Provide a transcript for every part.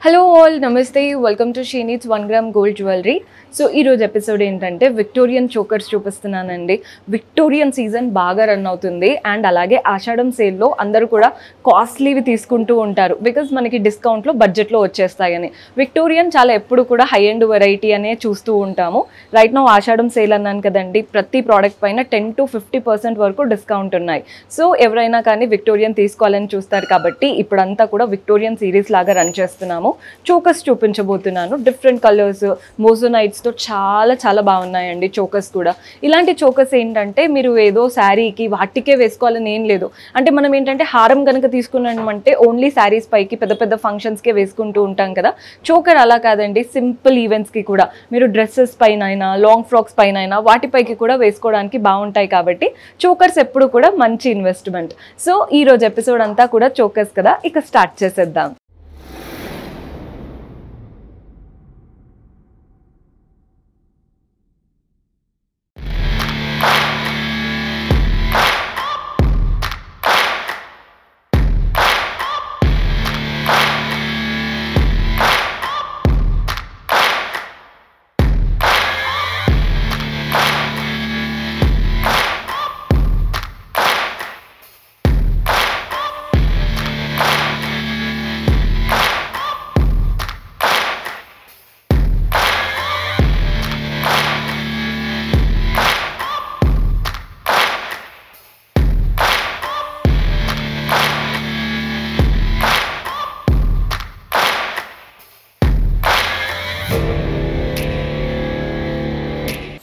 Hello all నమస్తే welcome to షీనీట్స్ 1 gram gold jewellery. So ఈరోజు ఎపిసోడ్ ఏంటంటే విక్టోరియన్ చోకర్స్ చూపిస్తున్నానండి. విక్టోరియన్ సీజన్ బాగా రన్ అవుతుంది అండ్ అలాగే ఆషాఢం సేల్లో అందరూ కూడా కాస్ట్లీవి తీసుకుంటూ ఉంటారు బికాజ్ మనకి డిస్కౌంట్లో బడ్జెట్లో వచ్చేస్తాయని. విక్టోరియన్ చాలా ఎప్పుడు కూడా హై ఎండ్ వెరైటీ అనే చూస్తూ ఉంటాము. రైట్ నౌ ఆషాఢం సేల్ అన్నాను కదండి, ప్రతి ప్రోడక్ట్ పైన 10 to 50% వరకు డిస్కౌంట్ ఉన్నాయి. సో ఎవరైనా కానీ విక్టోరియన్ తీసుకోవాలని చూస్తారు కాబట్టి ఇప్పుడంతా కూడా విక్టోరియన్ సిరీస్ లాగా రన్ చేస్తున్నాము. చోకర్స్ చూపించబోతున్నాను. డిఫరెంట్ కలర్స్ మోజోనైట్స్తో చాలా చాలా బాగున్నాయండి చోకర్స్ కూడా. ఇలాంటి చోకర్స్ ఏంటంటే మీరు ఏదో శారీకి వాటికే వేసుకోవాలని ఏం లేదు. అంటే మనం ఏంటంటే హారం కనుక తీసుకున్నామంటే ఓన్లీ శారీస్ పైకి పెద్ద పెద్ద ఫంక్షన్స్కే వేసుకుంటూ ఉంటాం కదా. చోకర్ అలా కాదండి, సింపుల్ ఈవెంట్స్కి కూడా మీరు డ్రెస్సెస్ పైన అయినా లాంగ్ ఫ్రాక్స్ పైన అయినా వాటిపైకి కూడా వేసుకోవడానికి బాగుంటాయి. కాబట్టి చోకర్స్ ఎప్పుడు కూడా మంచి ఇన్వెస్ట్మెంట్. సో ఈరోజు ఎపిసోడ్ అంతా కూడా చోకర్స్ కదా, ఇక స్టార్ట్ చేసేద్దాం.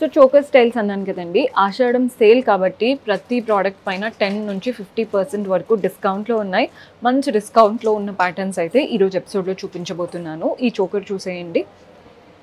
సో చోకర్ స్టైల్స్ అన్నాను కదండి, ఆషాఢం సేల్ కాబట్టి ప్రతి ప్రోడక్ట్ పైన 10 నుంచి 50% వరకు డిస్కౌంట్లో ఉన్నాయి. మంచి డిస్కౌంట్లో ఉన్న ప్యాటర్న్స్ అయితే ఈరోజు ఎపిసోడ్లో చూపించబోతున్నాను. ఈ చోకర్ చూసేయండి,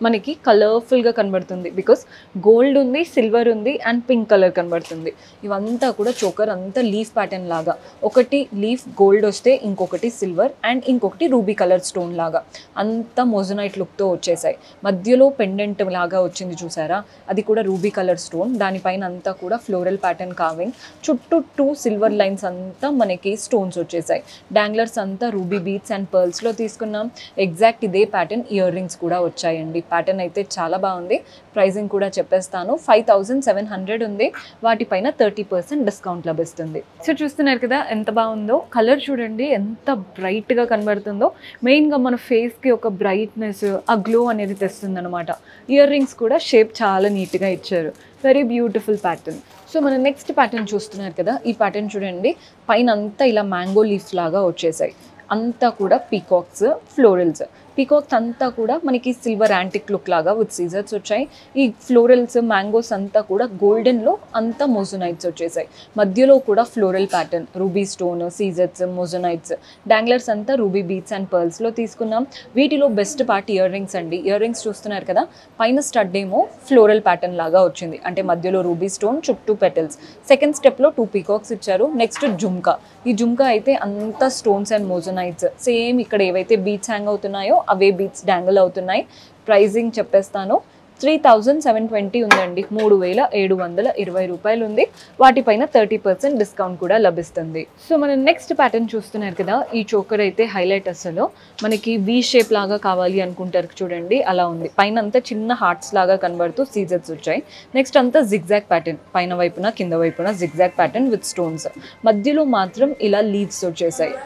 మనకి కలర్ఫుల్గా కనబడుతుంది బికాస్ గోల్డ్ ఉంది, సిల్వర్ ఉంది అండ్ పింక్ కలర్ కనబడుతుంది. ఇవంతా కూడా చోకర్ అంతా లీఫ్ ప్యాటర్న్ లాగా, ఒకటి లీఫ్ గోల్డ్ వస్తే ఇంకొకటి సిల్వర్ అండ్ ఇంకొకటి రూబీ కలర్ స్టోన్ లాగా అంతా మోజోనైట్ లుక్తో వచ్చేసాయి. మధ్యలో పెండెంట్ లాగా వచ్చింది చూసారా, అది కూడా రూబీ కలర్ స్టోన్. దానిపైన అంతా కూడా ఫ్లోరల్ ప్యాటర్న్ కావింగ్, చుట్టూ 2 సిల్వర్ లైన్స్ అంతా మనకి స్టోన్స్ వచ్చేసాయి. డాంగ్లర్స్ అంతా రూబీ బీట్స్ అండ్ పర్ల్స్లో తీసుకున్నాం. ఎగ్జాక్ట్ ఇదే ప్యాటర్న్ ఇయర్ రింగ్స్ కూడా వచ్చాయండి. ప్యాటర్న్ అయితే చాలా బాగుంది. ప్రైజింగ్ కూడా చెప్పేస్తాను. 5700 ఉంది. వాటిపైన 30% డిస్కౌంట్ లభిస్తుంది. సో చూస్తున్నారు కదా ఎంత బాగుందో. కలర్ చూడండి ఎంత బ్రైట్గా కనబడుతుందో. మెయిన్గా మన ఫేస్కి ఒక బ్రైట్నెస్, ఆ గ్లో అనేది తెస్తుంది అనమాట. ఇయర్ రింగ్స్ కూడా షేప్ చాలా నీట్గా ఇచ్చారు. Very beautiful pattern. సో మన నెక్స్ట్ ప్యాటర్న్ చూస్తున్నారు కదా, ఈ ప్యాటర్న్ చూడండి, పైన అంతా ఇలా మ్యాంగో లీఫ్ లాగా వచ్చేసాయి. అంతా కూడా పీకాక్స్, ఫ్లోరల్స్. పీకాక్స్ అంతా కూడా మనకి సిల్వర్ యాంటిక్ లుక్ లాగా విత్ సీజర్స్ వచ్చాయి. ఈ ఫ్లోరల్స్, మ్యాంగోస్ అంతా కూడా గోల్డెన్లో అంతా మోజోనైట్స్ వచ్చేసాయి. మధ్యలో కూడా ఫ్లోరల్ ప్యాటర్న్, రూబీ స్టోన్, సీజర్స్, మోజోనైట్స్. డాంగ్లర్స్ అంతా రూబీ బీట్స్ అండ్ పర్ల్స్లో తీసుకున్నాం. వీటిలో బెస్ట్ పార్ట్ ఇయర్ రింగ్స్ అండి. ఇయర్ రింగ్స్ చూస్తున్నారు కదా, పైన స్టడ్ ఏమో ఫ్లోరల్ ప్యాటర్న్ లాగా వచ్చింది, అంటే మధ్యలో రూబీ స్టోన్, చుట్టూ పెటల్స్. సెకండ్ స్టెప్లో 2 పీకాక్స్ ఇచ్చారు. నెక్స్ట్ జుమ్కా. ఈ జుమ్కా అయితే అంతా స్టోన్స్ అండ్ మోజోనైట్స్. సేమ్ ఇక్కడ ఏవైతే బీట్స్ హ్యాంగ్ అవుతున్నాయో అవే బీట్స్ డాంగిల్ అవుతున్నాయి. ప్రైజింగ్ చెప్పేస్తాను. 3720 ఉందండి. 3720 రూపాయలు ఉంది. వాటిపైన 30% డిస్కౌంట్ కూడా లభిస్తుంది. సో మనం నెక్స్ట్ ప్యాటర్న్ చూస్తున్నారు కదా, ఈ చోకర్ అయితే హైలైట్. అసలు మనకి వీ షేప్ లాగా కావాలి అనుకుంటారు చూడండి, అలా ఉంది. పైన అంతా చిన్న హార్ట్స్ లాగా కనబడుతూ సీజర్స్ వచ్చాయి. నెక్స్ట్ అంతా జిగ్జాగ్ ప్యాటర్న్, పైన వైపున కింద వైపున జిగ్జాగ్ ప్యాటర్న్ విత్ స్టోన్స్. మధ్యలో మాత్రం ఇలా లీవ్స్ వచ్చేసాయి.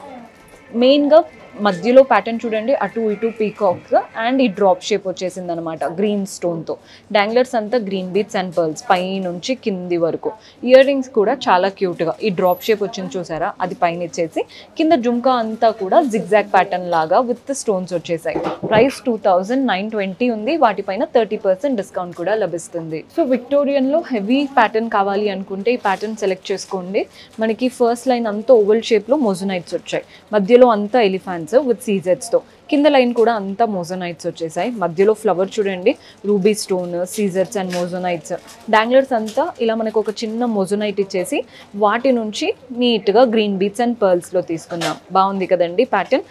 మెయిన్గా మధ్యలో ప్యాటర్న్ చూడండి, అటు ఇటు పీకాక్స్ అండ్ ఈ డ్రాప్ షేప్ వచ్చేసింది అనమాట గ్రీన్ స్టోన్తో. డాంగ్లర్స్ అంతా గ్రీన్ బీట్స్ అండ్ పర్ల్స్ పై నుంచి కింది వరకు. ఇయర్ రింగ్స్ కూడా చాలా క్యూట్గా ఈ డ్రాప్ షేప్ వచ్చింది చూసారా, అది పైన ఇచ్చేసి కింద జుమ్కా అంతా కూడా జిగ్జాగ్ ప్యాటర్న్ లాగా విత్ స్టోన్స్ వచ్చేసాయి. ప్రైస్ 2920 ఉంది. వాటిపైన 30% డిస్కౌంట్ కూడా లభిస్తుంది. సో విక్టోరియన్లో హెవీ ప్యాటర్న్ కావాలి అనుకుంటే ఈ ప్యాటర్న్ సెలెక్ట్ చేసుకోండి. మనకి ఫస్ట్ లైన్ అంతా ఓవల్ షేప్లో మోజోనైట్స్ వచ్చాయి. మధ్యలో అంతా ఎలిఫాంట్స్ విత్ సీజర్స్తో. కింద లైన్ కూడా అంతా మోజోనైట్స్ వచ్చేసాయి. మధ్యలో ఫ్లవర్ చూడండి, రూబీ స్టోన్, సీజర్స్ అండ్ మోజోనైట్స్. డాంగ్లర్స్ అంతా ఇలా మనకు ఒక చిన్న మోజోనైట్ ఇచ్చేసి వాటి నుంచి నీట్గా గ్రీన్ బీట్స్ అండ్ పర్ల్స్లో తీసుకున్నాం. బాగుంది కదండి ప్యాటర్న్.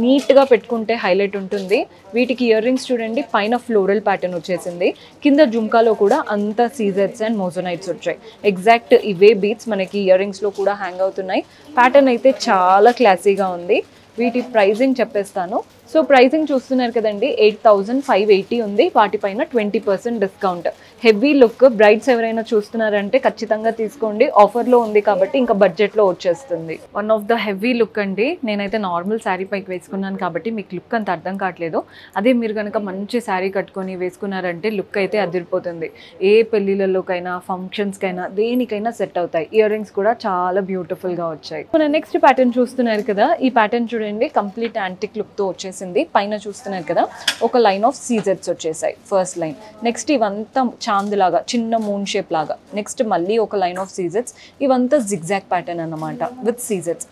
నీట్గా పెట్టుకుంటే హైలైట్ ఉంటుంది. వీటికి ఇయర్ రింగ్స్ చూడండి, పైన ఫ్లోరల్ ప్యాటర్న్ వచ్చేసింది. కింద జుమ్కాలో కూడా అంతా సీజర్స్ అండ్ మోజోనైట్స్ వచ్చాయి. ఎగ్జాక్ట్ ఇవే బీట్స్ మనకి ఇయర్ రింగ్స్లో కూడా హ్యాంగ్ అవుతున్నాయి. ప్యాటర్న్ అయితే చాలా క్లాసీగా ఉంది. వీటి ప్రైజింగ్ చెప్పేస్తాను. సో ప్రైసింగ్ చూస్తున్నారు కదండి 8580 ఉంది, వాటిపైన 20% డిస్కౌంట్. హెవీ లుక్ బ్రైడ్స్ ఎవరైనా చూస్తున్నారంటే ఖచ్చితంగా తీసుకోండి, ఆఫర్లో ఉంది కాబట్టి ఇంకా బడ్జెట్లో వచ్చేస్తుంది. One of the heavy look అండి. నేనైతే నార్మల్ శారీ పైకి వేసుకున్నాను కాబట్టి మీకు లుక్ అంత అర్థం కావట్లేదు. అదే మీరు కనుక మంచి శారీ కట్టుకొని వేసుకున్నారంటే లుక్ అయితే అదిరిపోతుంది. ఏ పెళ్ళిళ్ళలోకైనా ఫంక్షన్స్కైనా దేనికైనా సెట్ అవుతాయి. ఇయర్ రింగ్స్ కూడా చాలా బ్యూటిఫుల్గా వచ్చాయి. మన నెక్స్ట్ ప్యాటర్న్ చూస్తున్నారు కదా, ఈ ప్యాటర్న్ చూడండి కంప్లీట్ యాంటిక్ లుక్తో వచ్చేసింది. పైన చూస్తున్నారు కదా ఒక లైన్ ఆఫ్ సీజెట్స్ వచ్చేసాయి, ఫస్ట్ లైన్. నెక్స్ట్ ఇవంతా చాంద్ లాగా చిన్న మూన్ షేప్ లాగా, నెక్స్ట్ మళ్ళీ ఒక లైన్ ఆఫ్ సీజెట్స్. ఇవంతా జిగ్జాగ్ ప్యాటర్న్ అన్నమాట విత్ సీజెట్స్.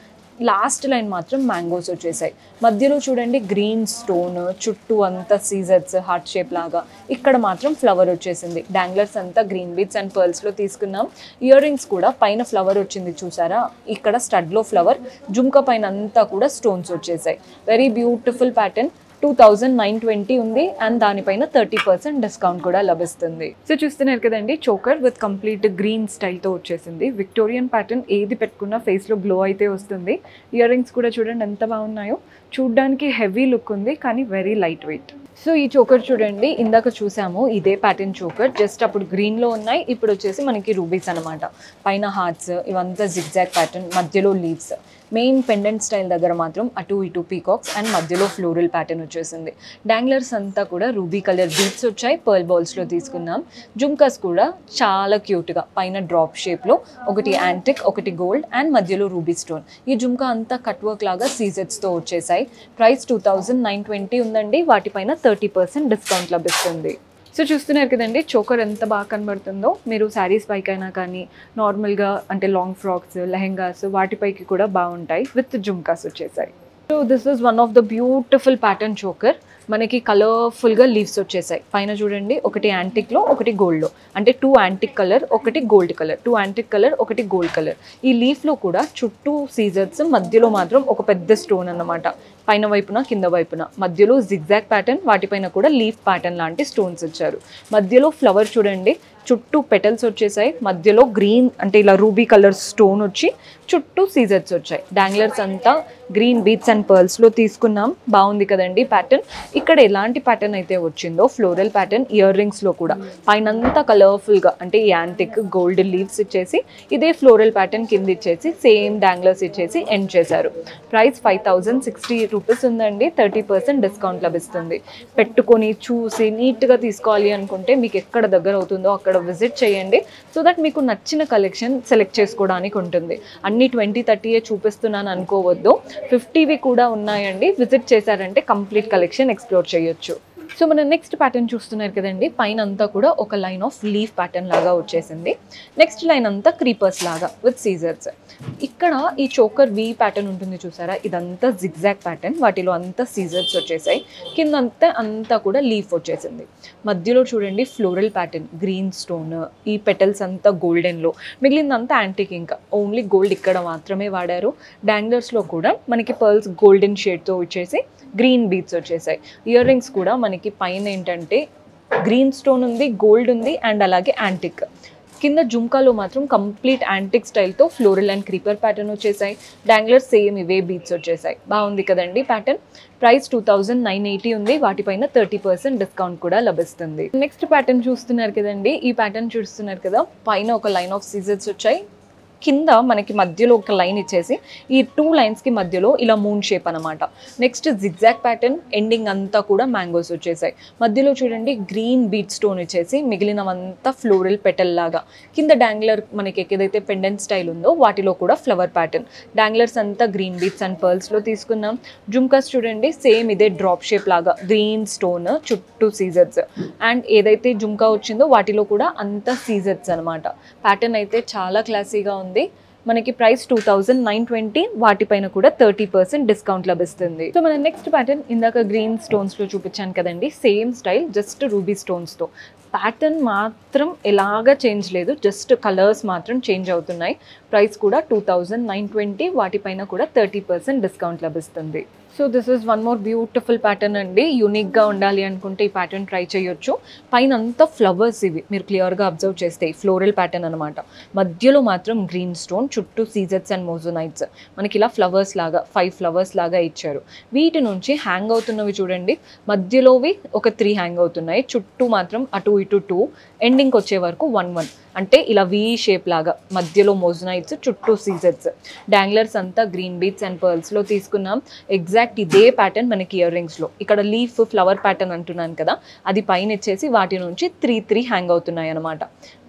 లాస్ట్ లైన్ మాత్రం మ్యాంగోస్ వచ్చేసాయి. మధ్యలో చూడండి గ్రీన్ స్టోన్, చుట్టూ అంతా సీజెట్స్ హార్ట్ షేప్ లాగా. ఇక్కడ మాత్రం ఫ్లవర్ వచ్చేసింది. డాంగ్లర్స్ అంతా గ్రీన్ బీడ్స్ అండ్ పర్ల్స్లో తీసుకున్నాం. ఇయర్ రింగ్స్ కూడా పైన ఫ్లవర్ వచ్చింది చూసారా, ఇక్కడ స్టడ్లో ఫ్లవర్, జుంకా పైన అంతా కూడా స్టోన్స్ వచ్చేసాయి. Very beautiful pattern. 2920 ఉంది అండ్ దానిపైన 30% డిస్కౌంట్ కూడా లభిస్తుంది. సో చూస్తున్నారు కదండి చోకర్ విత్ కంప్లీట్ గ్రీన్ స్టైల్తో వచ్చేసింది. విక్టోరియన్ ప్యాటర్న్, ఏది పెట్టుకున్నా ఫేస్లో గ్లో అయితే వస్తుంది. ఇయర్ రింగ్స్ కూడా చూడండి ఎంత బాగున్నాయో. చూడ్డానికి హెవీ లుక్ ఉంది కానీ వెరీ లైట్ వెయిట్. సో ఈ చోకర్ చూడండి, ఇందాక చూసాము ఇదే ప్యాటర్న్ చోకర్, జస్ట్ అప్పుడు గ్రీన్లో ఉన్నాయి, ఇప్పుడు వచ్చేసి మనకి రూబీస్ అనమాట. పైన హార్ట్స్, ఇవంతా జిగ్జాగ్ ప్యాటర్న్, మధ్యలో లీవ్స్. మెయిన్ పెండెంట్ స్టైల్ దగ్గర మాత్రం అటు ఇటు పీకాక్స్ అండ్ మధ్యలో ఫ్లోరల్ ప్యాటర్న్ వచ్చేసింది. డాంగ్లర్స్ అంతా కూడా రూబీ కలర్ బీడ్స్ వచ్చాయి, పర్ల్ బాల్స్లో తీసుకున్నాం. జుంకాస్ కూడా చాలా క్యూట్గా పైన డ్రాప్ షేప్లో, ఒకటి యాంటిక్ ఒకటి గోల్డ్ అండ్ మధ్యలో రూబీ స్టోన్. ఈ జుంకా అంతా కట్ వర్క్ లాగా సీజెట్స్తో వచ్చేసాయి. ప్రైస్ 2920 ఉందండి, వాటిపైన 30% డిస్కౌంట్ లభిస్తుంది. సో చూస్తున్నారు కదండి చోకర్ ఎంత బాగా కనబడుతుందో. మీరు శారీస్ పైకైనా కానీ నార్మల్గా అంటే లాంగ్ ఫ్రాక్స్, లెహెంగాస్ వాటిపైకి కూడా బాగుంటాయి విత్ జుంకాస్ వచ్చేసాయి. So this is one of the beautiful pattern choker. మనకి కలర్ఫుల్గా లీవ్స్ వచ్చేసాయి. పైన చూడండి ఒకటి యాంటిక్లో ఒకటి గోల్డ్లో, అంటే 2 యాంటిక్ కలర్ ఒకటి గోల్డ్ కలర్, 2 యాంటిక్ కలర్ ఒకటి గోల్డ్ కలర్. ఈ లీఫ్లో కూడా చుట్టూ సీజర్స్, మధ్యలో మాత్రం ఒక పెద్ద స్టోన్ అన్నమాట. పైన వైపున కింద వైపున మధ్యలో జిగ్జాగ్ ప్యాటర్న్, వాటిపైన కూడా లీఫ్ ప్యాటర్న్ లాంటి స్టోన్స్ ఇచ్చారు. మధ్యలో ఫ్లవర్ చూడండి, చుట్టూ పెటల్స్ వచ్చేసాయి. మధ్యలో గ్రీన్ అంటే ఇలా రూబీ కలర్ స్టోన్ వచ్చి చుట్టూ సీజర్స్ వచ్చాయి. డాంగ్లర్స్ అంతా గ్రీన్ బీడ్స్ అండ్ పర్ల్స్లో తీసుకున్నాం. బాగుంది కదండి ప్యాటర్న్. ఇక్కడ ఎలాంటి ప్యాటర్న్ అయితే వచ్చిందో ఫ్లోరల్ ప్యాటర్న్ ఇయర్ రింగ్స్లో కూడా పైనంతా కలర్ఫుల్గా అంటే యాంటిక్ గోల్డ్ లీవ్స్ ఇచ్చేసి, ఇదే ఫ్లోరల్ ప్యాటర్న్ కింద ఇచ్చేసి సేమ్ డాంగ్లర్స్ ఇచ్చేసి ఎండ్ చేశారు. ప్రైస్ 5060 రూపీస్ ఉందండి, 30% డిస్కౌంట్ లభిస్తుంది. పెట్టుకొని చూసి నీట్గా తీసుకోవాలి అనుకుంటే మీకు ఎక్కడ దగ్గర అవుతుందో అక్కడ విజిట్ చేయండి, సో దట్ మీకు నచ్చిన కలెక్షన్ సెలెక్ట్ చేసుకోవడానికి ఉంటుంది. అన్ని 20-30 చూపిస్తున్నాను అనుకోవద్దు, 50వి కూడా ఉన్నాయండి. విజిట్ చేశారంటే కంప్లీట్ కలెక్షన్ ఎక్స్ప్లోర్ చేయొచ్చు. సో మన నెక్స్ట్ ప్యాటర్న్ చూస్తున్నారు కదండి, పైన అంతా కూడా ఒక లైన్ ఆఫ్ లీఫ్ ప్యాటర్న్ లాగా వచ్చేసింది. నెక్స్ట్ లైన్ అంతా క్రీపర్స్ లాగా విత్ సీజర్స్. ఇక్కడ ఈ చోకర్ వి ప్యాటర్న్ ఉంటుంది చూసారా, ఇదంతా జిగ్జాగ్ ప్యాటర్న్, వాటిలో అంతా సీజర్స్ వచ్చేసాయి. కింద అంతా కూడా లీఫ్ వచ్చేసింది. మధ్యలో చూడండి ఫ్లోరల్ ప్యాటర్న్, గ్రీన్ స్టోన్, ఈ పెటల్స్ అంతా గోల్డెన్లో, మిగిలిందంతా యాంటిక్. ఇంకా ఓన్లీ గోల్డ్ ఇక్కడ మాత్రమే వాడారు. డాంగ్లర్స్లో కూడా మనకి పర్ల్స్ గోల్డెన్ షేడ్తో వచ్చేసి గ్రీన్ బీడ్స్ వచ్చేసాయి. ఇయర్ రింగ్స్ కూడా మనకి పైన ఏంటంటే గ్రీన్ స్టోన్ ఉంది, గోల్డ్ ఉంది అండ్ అలాగే యాంటిక్. కింద జుంకాలో మాత్రం కంప్లీట్ యాంటిక్ స్టైల్తో ఫ్లోరల్ అండ్ క్రీపర్ ప్యాటర్న్ వచ్చేసాయి. డాంగ్లర్స్ సేమ్ ఇవే బీడ్స్ వచ్చేసాయి. బాగుంది కదండి ప్యాటర్న్. ప్రైస్ 2980 ఉంది, వాటిపైన 30% డిస్కౌంట్ కూడా లభిస్తుంది. నెక్స్ట్ ప్యాటర్న్ చూస్తున్నారు కదండి, ఈ ప్యాటర్న్ చూస్తున్నారు కదా, పైన ఒక లైన్ ఆఫ్ సీజర్స్ వచ్చాయి, కింద మనకి మధ్యలో ఒక లైన్ ఇచ్చేసి ఈ 2 లైన్స్కి మధ్యలో ఇలా మూన్ షేప్ అనమాట. నెక్స్ట్ జిగ్జాగ్ ప్యాటర్న్, ఎండింగ్ అంతా కూడా మ్యాంగోస్ వచ్చేసాయి. మధ్యలో చూడండి గ్రీన్ బీట్ స్టోన్ ఇచ్చేసి మిగిలినవంతా ఫ్లోరల్ పెటల్ లాగా. కింద డాంగ్లర్ మనకి ఏదైతే పెండెంట్ స్టైల్ ఉందో వాటిలో కూడా ఫ్లవర్ ప్యాటర్న్. డాంగ్లర్స్ అంతా గ్రీన్ బీట్స్ అండ్ పర్ల్స్లో తీసుకున్నాం. జుంకాస్ చూడండి సేమ్ ఇదే డ్రాప్ షేప్ లాగా, గ్రీన్ స్టోన్ చుట్టూ సీజర్స్. అండ్ ఏదైతే జుంకా వచ్చిందో వాటిలో కూడా అంతా సీజర్స్ అనమాట. ప్యాటర్న్ అయితే చాలా క్లాసీగా ఉంది. మనకి ప్రైస్ 2920, వాటిపైన కూడా 30% డిస్కౌంట్ లభిస్తుంది. సో మన నెక్స్ట్ ప్యాటర్న్ ఇందాక గ్రీన్ స్టోన్స్లో చూపించాను కదండి, సేమ్ స్టైల్ జస్ట్ రూబీ స్టోన్స్తో. ప్యాటర్న్ మాత్రం ఎలాగా చేంజ్ లేదు, జస్ట్ కలర్స్ మాత్రం చేంజ్ అవుతున్నాయి. ప్రైస్ కూడా 2920, వాటిపైన కూడా 30% డిస్కౌంట్ లభిస్తుంది. So this is one more beautiful pattern అండి. యూనిక్గా ఉండాలి అనుకుంటే ఈ ప్యాటర్న్ ట్రై చేయొచ్చు. పైన అంతా ఫ్లవర్స్ ఇవి మీరు క్లియర్గా అబ్జర్వ్ చేస్తే ఫ్లోరల్ ప్యాటర్న్ అనమాట. మధ్యలో మాత్రం గ్రీన్ స్టోన్, చుట్టూ సీజెట్స్ అండ్ మోజోనైట్స్ మనకి ఇలా ఫ్లవర్స్ లాగా 5 ఫ్లవర్స్ లాగా ఇచ్చారు. వీటి నుంచి హ్యాంగ్ అవుతున్నవి చూడండి, మధ్యలోవి ఒక 3 హ్యాంగ్ అవుతున్నాయి, చుట్టూ మాత్రం అటు ఇటు 2, ఎండింగ్కి వచ్చే వరకు 1 అంటే ఇలా వీ షేప్ లాగా మధ్యలో మోజోనైట్స్, చుట్టూ సీజెట్స్. డాంగ్లర్స్ అంతా గ్రీన్ బీట్స్ అండ్ పర్ల్స్లో తీసుకున్నాం. ఎగ్జాక్ట్ ఇదే ప్యాటర్న్ మనకి ఇయర్ రింగ్స్లో, ఇక్కడ లీఫ్ ఫ్లవర్ ప్యాటర్న్ అంటున్నాను కదా, అది పైన ఇచ్చేసి వాటి నుంచి 3 హ్యాంగ్ అవుతున్నాయి అనమాట.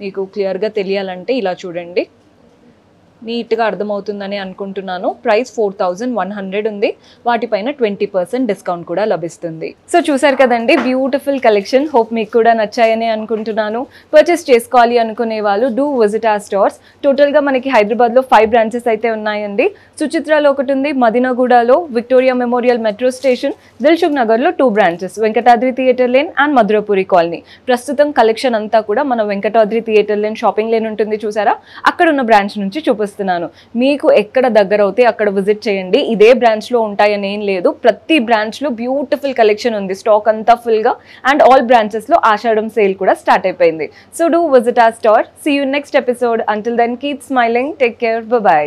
మీకు క్లియర్గా తెలియాలంటే ఇలా చూడండి, నీట్గా అర్థమవుతుందని అనుకుంటున్నాను. ప్రైస్ 4100 ఉంది. వాటిపైన 20% డిస్కౌంట్ కూడా లభిస్తుంది. సో చూసారు కదండి, బ్యూటిఫుల్ కలెక్షన్. హోప్ మీకు కూడా నచ్చాయని అనుకుంటున్నాను. పర్చేస్ చేసుకోవాలి అనుకునే వాళ్ళు డూ విజిట్ ఆర్ స్టోర్స్. టోటల్గా మనకి హైదరాబాద్లో 5 బ్రాంచెస్ అయితే ఉన్నాయండి. సుచిత్రాలో ఒకటి ఉంది, మదినగూడలో, విక్టోరియా మెమోరియల్ మెట్రో స్టేషన్, దిల్సుఖ్ నగర్లో 2 branches, Venkatadri theatre lane and Madhurapuri colony. ప్రస్తుతం కలెక్షన్ అంతా కూడా మన Venkatadri theatre lane shopping lane ఉంటుంది చూసారా, అక్కడ ఉన్న బ్రాంచ్ నుంచి చూపిస్తున్నాను. మీకు ఎక్కడ దగ్గర అవుతే అక్కడ విజిట్ చేయండి. ఇదే బ్రాంచ్లో ఉంటాయని ఏం లేదు, ప్రతి బ్రాంచ్లో బ్యూటిఫుల్ కలెక్షన్ ఉంది. స్టాక్ అంతా ఫుల్గా, అండ్ ఆల్ బ్రాంచెస్లో ఆషాఢం సేల్ కూడా స్టార్ట్ అయిపోయింది. So do visit our store. See you next episode. Until then keep smiling. Take care. By.